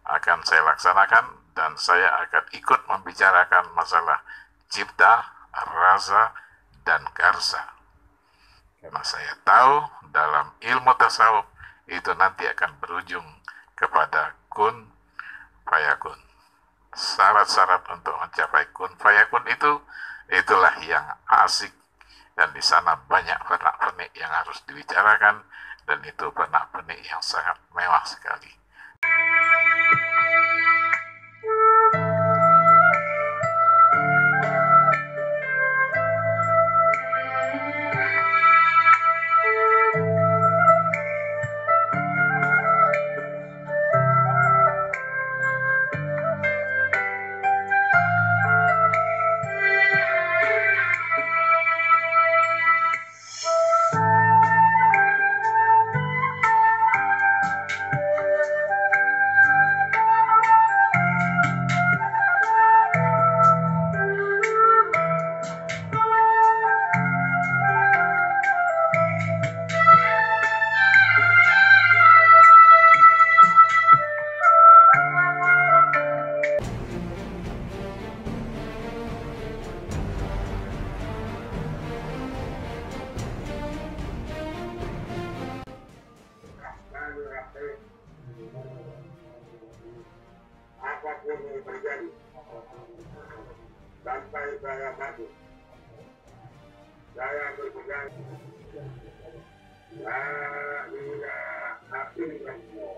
akan saya laksanakan, dan saya akan ikut membicarakan masalah cipta, rasa, dan karsa. Karena saya tahu dalam ilmu tasawuf itu nanti akan berujung kepada kun fayakun. Syarat-syarat untuk mencapai kun fayakun itulah yang asik, dan di sana banyak pernak-pernik yang harus dibicarakan, dan itu pernak-pernik yang sangat mewah sekali. Apapun yang terjadi sampai saya mati, saya berpegang la ilaha illallah.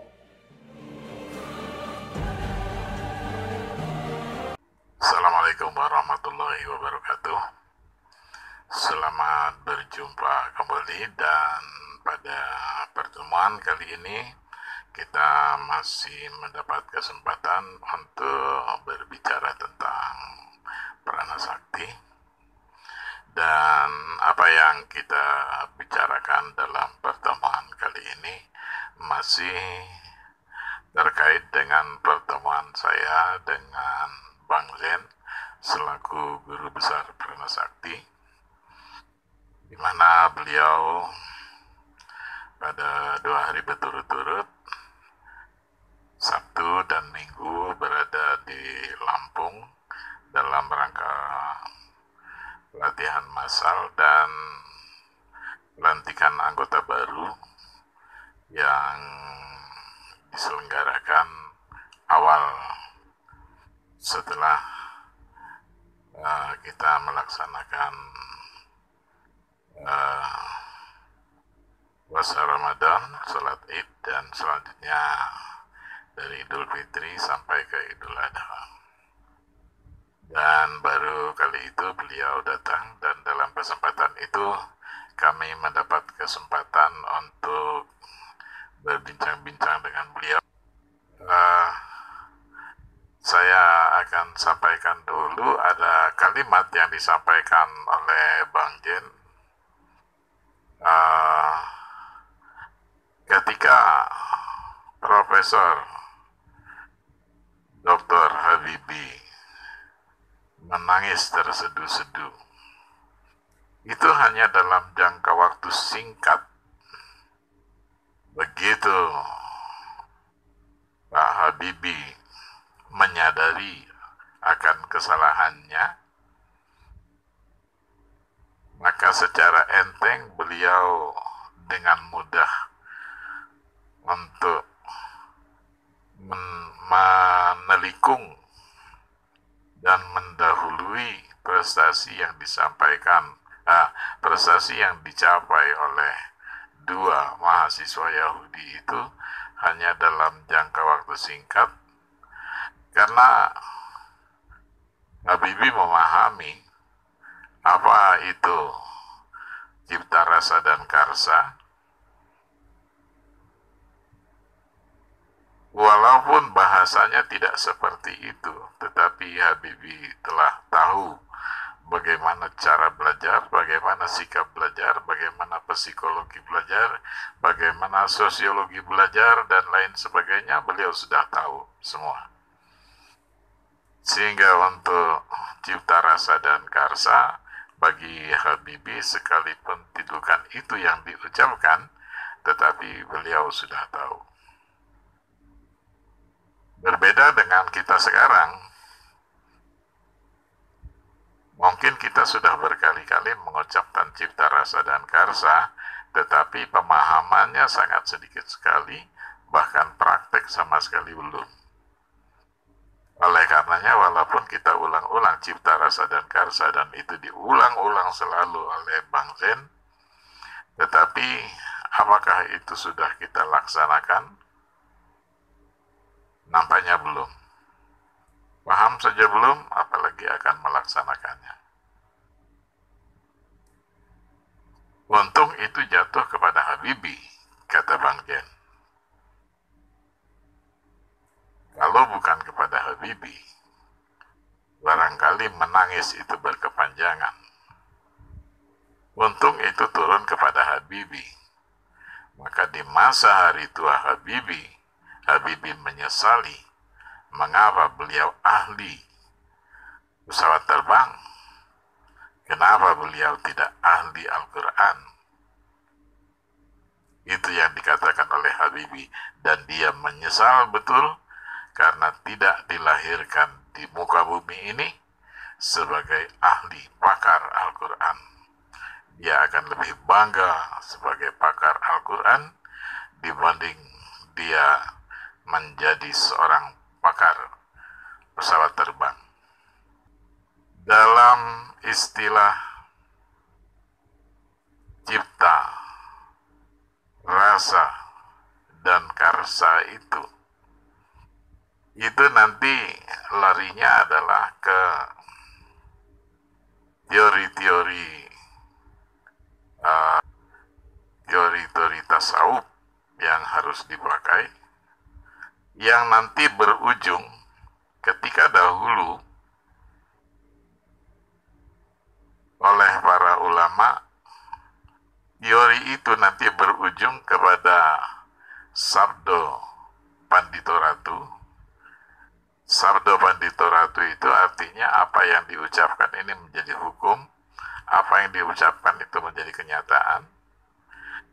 Assalamualaikum warahmatullahi wabarakatuh. Selamat berjumpa kembali, dan pada pertemuan kali ini kita masih mendapat kesempatan untuk berbicara tentang prana sakti. Dan apa yang kita bicarakan dalam pertemuan kali ini masih terkait dengan pertemuan saya dengan Bang Zen selaku guru besar prana sakti, di mana beliau pada 2 hari berturut-turut, Sabtu dan Minggu, berada di Lampung dalam rangka pelatihan massal dan pelantikan anggota baru yang diselenggarakan awal setelah kita melaksanakan puasa Ramadan, sholat Id, dan selanjutnya dari Idul Fitri sampai ke Idul Adha. Dan baru kali itu beliau datang, dan dalam kesempatan itu kami mendapat kesempatan untuk berbincang-bincang dengan beliau. Saya akan sampaikan dulu, ada kalimat yang disampaikan oleh Bang Jen ketika Profesor Dr. Habibie menangis terseduh-seduh. Itu hanya dalam jangka waktu singkat. Begitu Pak Habibie menyadari akan kesalahannya, maka secara enteng beliau dengan mudah untuk menelikung dan mendahului prestasi yang dicapai oleh 2 mahasiswa Yahudi itu hanya dalam jangka waktu singkat, karena Habibie memahami apa itu cipta, rasa, dan karsa. Walaupun bahasanya tidak seperti itu, tetapi Habibie telah tahu bagaimana cara belajar, bagaimana sikap belajar, bagaimana psikologi belajar, bagaimana sosiologi belajar, dan lain sebagainya. Beliau sudah tahu semua. Sehingga untuk cipta, rasa, dan karsa, bagi Habibie sekalipun bukan itu yang diucapkan, tetapi beliau sudah tahu. Berbeda dengan kita sekarang, mungkin kita sudah berkali-kali mengucapkan cipta rasa dan karsa, tetapi pemahamannya sangat sedikit sekali, bahkan praktek sama sekali belum. Oleh karenanya, walaupun kita ulang-ulang cipta rasa dan karsa, dan itu diulang-ulang selalu oleh Bang Zen, tetapi apakah itu sudah kita laksanakan? Nampaknya belum. Paham saja belum, apalagi akan melaksanakannya. Untung itu jatuh kepada Habibie, kata Bang Zen. Kalau bukan kepada Habibie, barangkali menangis itu berkepanjangan. Untung itu turun kepada Habibie. Maka di masa hari tua Habibie menyesali mengapa beliau ahli pesawat terbang, kenapa beliau tidak ahli Al-Quran. Itu yang dikatakan oleh Habibie, dan dia menyesal betul karena tidak dilahirkan di muka bumi ini sebagai ahli pakar Al-Quran. Dia akan lebih bangga sebagai pakar Al-Quran dibanding dia menjadi seorang pakar pesawat terbang. Dalam istilah cipta, rasa, dan karsa itu nanti larinya adalah ke teori-teori tasawuf yang harus dipakai, yang nanti berujung ketika dahulu oleh para ulama, teori itu nanti berujung kepada Sabdo Pandito Ratu. Sabdo Pandito Ratu itu artinya apa yang diucapkan ini menjadi hukum, apa yang diucapkan itu menjadi kenyataan.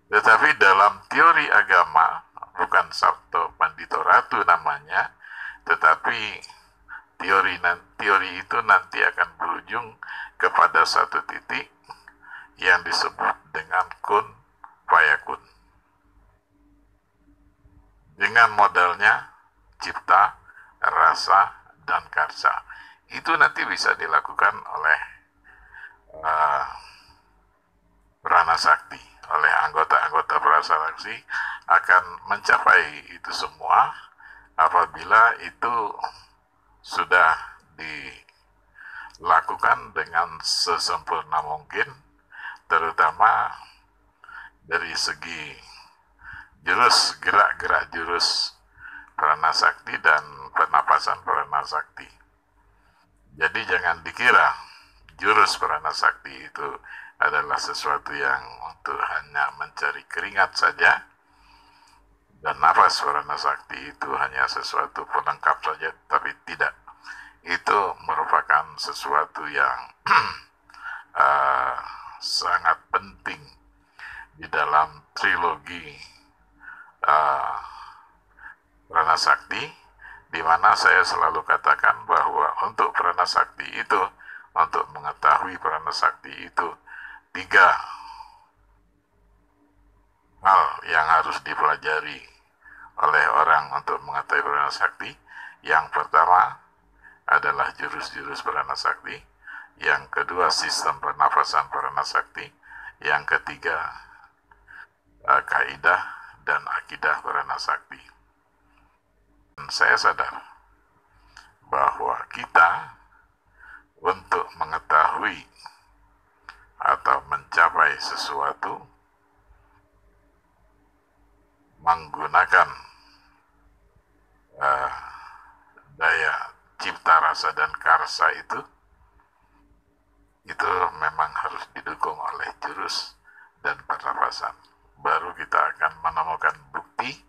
Tetapi dalam teori agama, bukan Sabdo Pandito Ratu namanya, tetapi teori itu nanti akan berujung kepada satu titik yang disebut dengan kun fayakun. Dengan modalnya cipta, rasa, dan karsa. Itu nanti bisa dilakukan oleh prana sakti, oleh anggota-anggota prasakti akan mencapai itu semua apabila itu sudah dilakukan dengan sesempurna mungkin, terutama dari segi gerak-gerak jurus prana sakti dan pernapasan prana sakti. Jadi jangan dikira jurus prana sakti itu adalah sesuatu yang untuk hanya mencari keringat saja, dan nafas prana sakti itu hanya sesuatu pelengkap saja, tapi tidak. Itu merupakan sesuatu yang sangat penting di dalam trilogi prana sakti, di mana saya selalu katakan bahwa untuk prana sakti itu, untuk mengetahui prana sakti itu, 3 hal yang harus dipelajari oleh orang untuk mengetahui prana sakti. Yang pertama adalah jurus-jurus prana sakti, yang kedua sistem pernafasan prana sakti, yang ketiga kaidah dan akidah prana sakti. Dan saya sadar bahwa kita untuk mengetahui atau mencapai sesuatu menggunakan daya cipta rasa dan karsa itu memang harus didukung oleh jurus dan pernafasan. Baru kita akan menemukan bukti.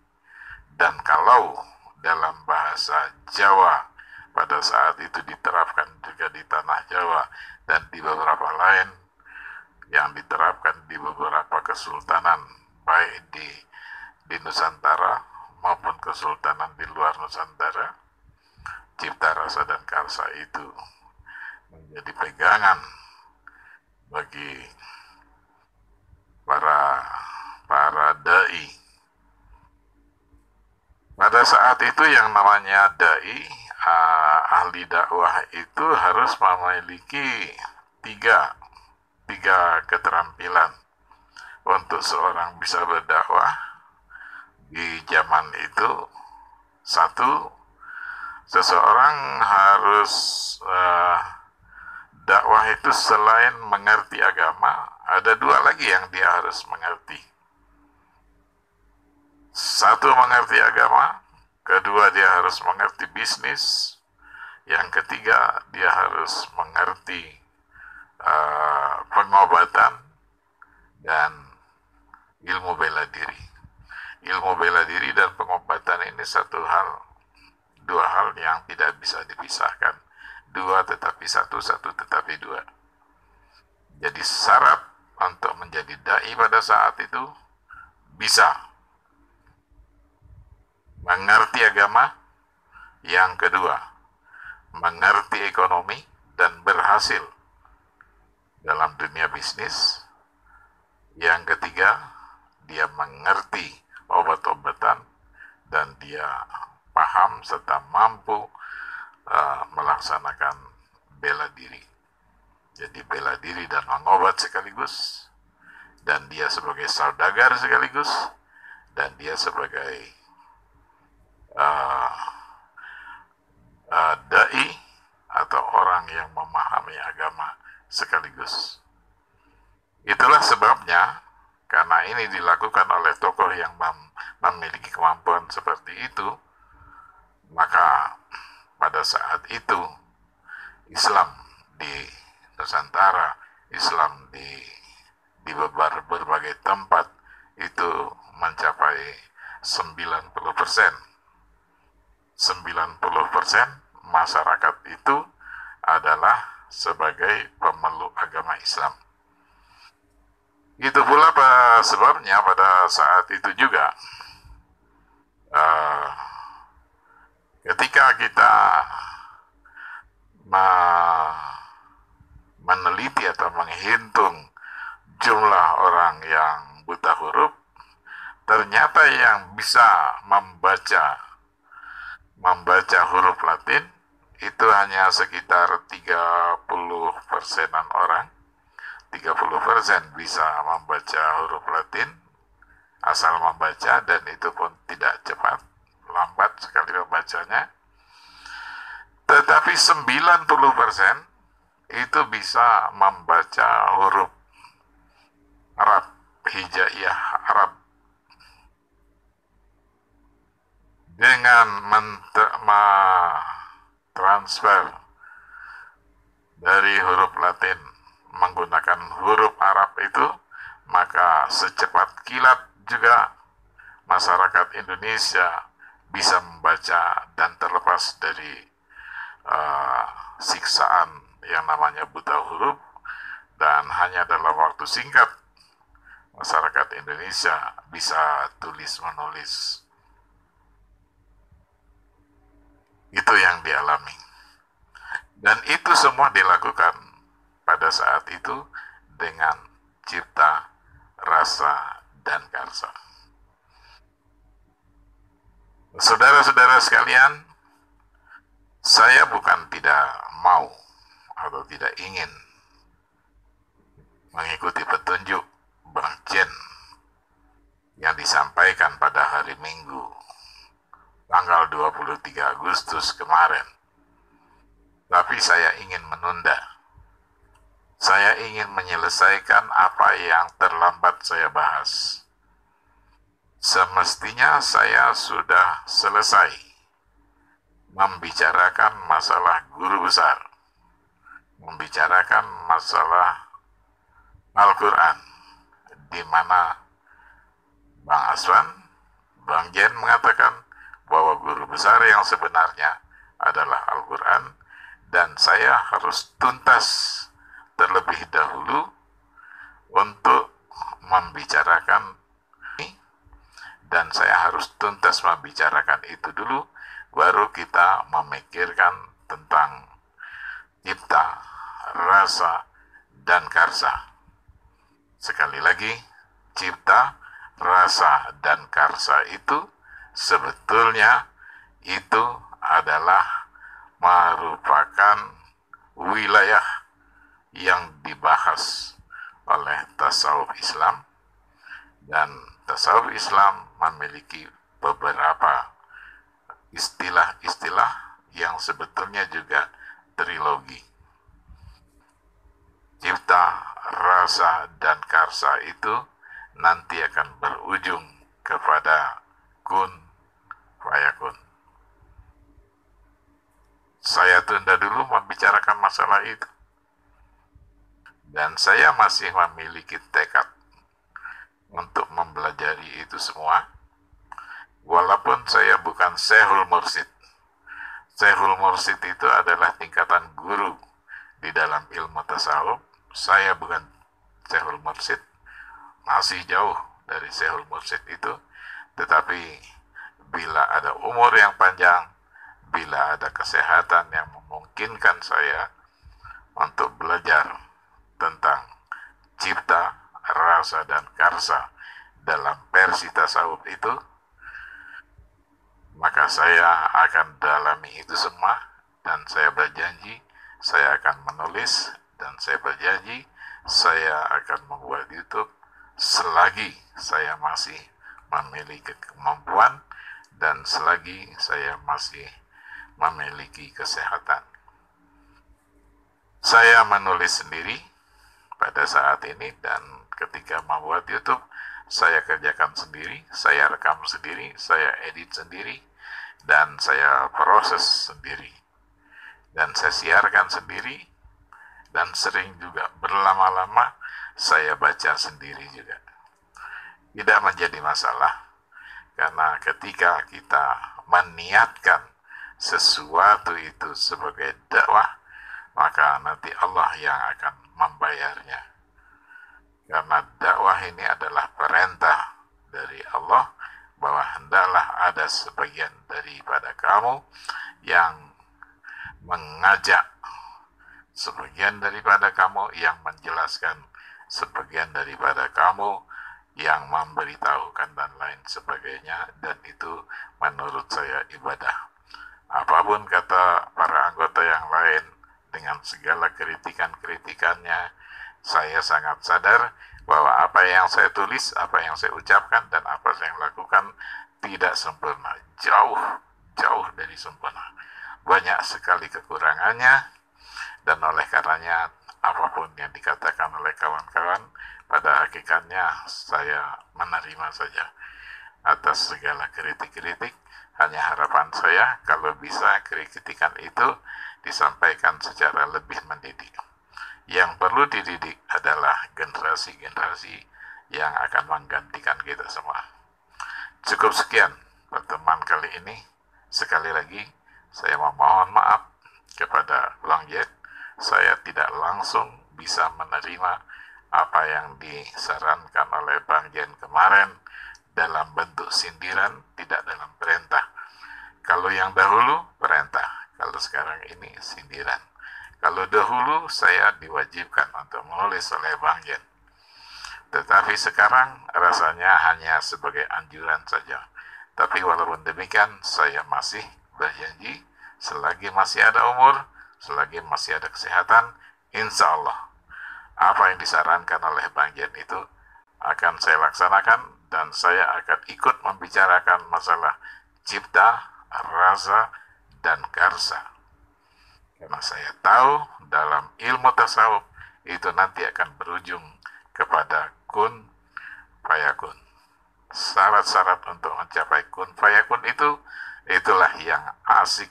Dan kalau dalam bahasa Jawa pada saat itu diterapkan juga di tanah Jawa dan di beberapa lain yang diterapkan di beberapa kesultanan, baik di Nusantara maupun kesultanan di luar Nusantara, cipta, rasa, dan karsa itu menjadi pegangan bagi para dai. Pada saat itu yang namanya dai, ahli dakwah itu harus memiliki tiga keterampilan untuk seorang bisa berdakwah di zaman itu. Satu, seseorang harus dakwah itu selain mengerti agama, ada dua lagi yang dia harus mengerti. Satu, mengerti agama. Kedua, dia harus mengerti bisnis. Yang ketiga, dia harus mengerti pengobatan dan ilmu bela diri. Ilmu bela diri dan pengobatan ini dua hal yang tidak bisa dipisahkan. Dua tetapi satu, satu tetapi dua. Jadi syarat untuk menjadi dai pada saat itu bisa mengerti agama. Yang kedua, mengerti ekonomi dan berhasil dalam dunia bisnis. Yang ketiga, dia mengerti obat-obatan dan dia paham serta mampu melaksanakan bela diri. Jadi bela diri dan mengobat sekaligus, dan dia sebagai saudagar sekaligus, dan dia sebagai dai atau orang yang memahami agama sekaligus. Itulah sebabnya, karena ini dilakukan oleh tokoh yang memiliki kemampuan seperti itu, maka pada saat itu Islam di Nusantara, Islam di berbagai tempat itu mencapai 90%. 90% masyarakat itu adalah sebagai pemeluk agama Islam. Itu pula sebabnya pada saat itu juga ketika kita meneliti atau menghitung jumlah orang yang buta huruf, ternyata yang bisa membaca huruf Latin itu hanya sekitar 30%-an orang. 30% bisa membaca huruf Latin, asal membaca, dan itu pun tidak cepat, lambat sekali membacanya. Tetapi 90% itu bisa membaca huruf Arab, hijaiyah Arab, dengan transfer dari huruf Latin menggunakan huruf Arab itu, maka secepat kilat juga masyarakat Indonesia bisa membaca dan terlepas dari siksaan yang namanya buta huruf, dan hanya dalam waktu singkat masyarakat Indonesia bisa tulis menulis. Itu yang dialami, dan itu semua dilakukan pada saat itu dengan cipta, rasa, dan karsa. Saudara-saudara sekalian, saya bukan tidak mau atau tidak ingin mengikuti petunjuk Bang Jen yang disampaikan pada hari Minggu tanggal 23 Agustus kemarin. Tapi saya ingin menunda. Saya ingin menyelesaikan apa yang terlambat saya bahas. Semestinya saya sudah selesai membicarakan masalah guru besar, membicarakan masalah Al-Quran, di mana Bang Aswan, Bang Jen mengatakan bahwa guru besar yang sebenarnya adalah Al-Quran, dan saya harus tuntas terlebih dahulu untuk membicarakan ini, dan saya harus tuntas membicarakan itu dulu, baru kita memikirkan tentang cipta, rasa, dan karsa. Sekali lagi, cipta, rasa, dan karsa itu sebetulnya itu adalah merupakan wilayah yang dibahas oleh tasawuf Islam, dan tasawuf Islam memiliki beberapa istilah-istilah yang sebetulnya juga trilogi. Cipta, rasa, dan karsa itu nanti akan berujung kepada kun fayakun. Saya tunda dulu membicarakan masalah itu. Dan saya masih memiliki tekad untuk mempelajari itu semua. Walaupun saya bukan Syekhul Mursyid. Syekhul Mursyid itu adalah tingkatan guru di dalam ilmu tasawuf. Saya bukan Syekhul Mursyid, masih jauh dari Syekhul Mursyid itu. Tetapi bila ada umur yang panjang, bila ada kesehatan yang memungkinkan saya untuk belajar tentang cipta, rasa, dan karsa dalam versi tasawuf itu, maka saya akan dalami itu semua, dan saya berjanji saya akan menulis, dan saya berjanji saya akan membuat YouTube selagi saya masih memiliki kemampuan dan selagi saya masih memiliki kesehatan. Saya menulis sendiri pada saat ini, dan ketika membuat YouTube saya kerjakan sendiri, saya rekam sendiri, saya edit sendiri, dan saya proses sendiri, dan saya siarkan sendiri, dan sering juga berlama-lama saya baca sendiri juga. Tidak menjadi masalah, karena ketika kita meniatkan sesuatu itu sebagai dakwah, maka nanti Allah yang akan membayarnya. Karena dakwah ini adalah perintah dari Allah bahwa hendaklah ada sebagian daripada kamu yang mengajak, sebagian daripada kamu yang menjelaskan, sebagian daripada kamu yang memberitahukan, dan lain sebagainya. Dan itu menurut saya ibadah. Apapun kata para anggota yang lain, dengan segala kritikan-kritikannya, saya sangat sadar bahwa apa yang saya tulis, apa yang saya ucapkan, dan apa yang saya lakukan tidak sempurna. Jauh dari sempurna. Banyak sekali kekurangannya, dan oleh karenanya apapun yang dikatakan oleh kawan-kawan, pada hakikatnya saya menerima saja atas segala kritik-kritik. Hanya harapan saya kalau bisa kritikan itu disampaikan secara lebih mendidik. Yang perlu dididik adalah generasi-generasi yang akan menggantikan kita semua. Cukup sekian pertemuan kali ini. Sekali lagi saya memohon maaf kepada Bang Jet. Saya tidak langsung bisa menerima apa yang disarankan oleh Bang Jen kemarin dalam bentuk sindiran, tidak dalam perintah. Kalau yang dahulu perintah, kalau sekarang ini sindiran. Kalau dahulu saya diwajibkan untuk menulis oleh Bang Jen, tetapi sekarang rasanya hanya sebagai anjuran saja. Tapi walaupun demikian, saya masih berjanji selagi masih ada umur, selagi masih ada kesehatan, insya Allah apa yang disarankan oleh Bang Jen itu akan saya laksanakan, dan saya akan ikut membicarakan masalah cipta, rasa, dan karsa. Karena saya tahu dalam ilmu tasawuf itu nanti akan berujung kepada kun fayakun. Syarat-syarat untuk mencapai kun fayakun itulah yang asik,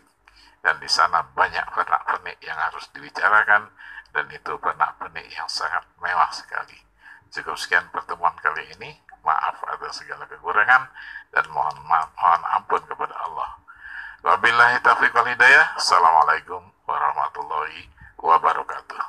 dan di sana banyak pernak-pernik yang harus dibicarakan, dan itu pernak-pernik yang sangat mewah sekali. Cukup sekian pertemuan kali ini. Maaf atas segala kekurangan, dan mohon ampun kepada Allah. Wabillahi taufiq wal hidayah. Assalamualaikum warahmatullahi wabarakatuh.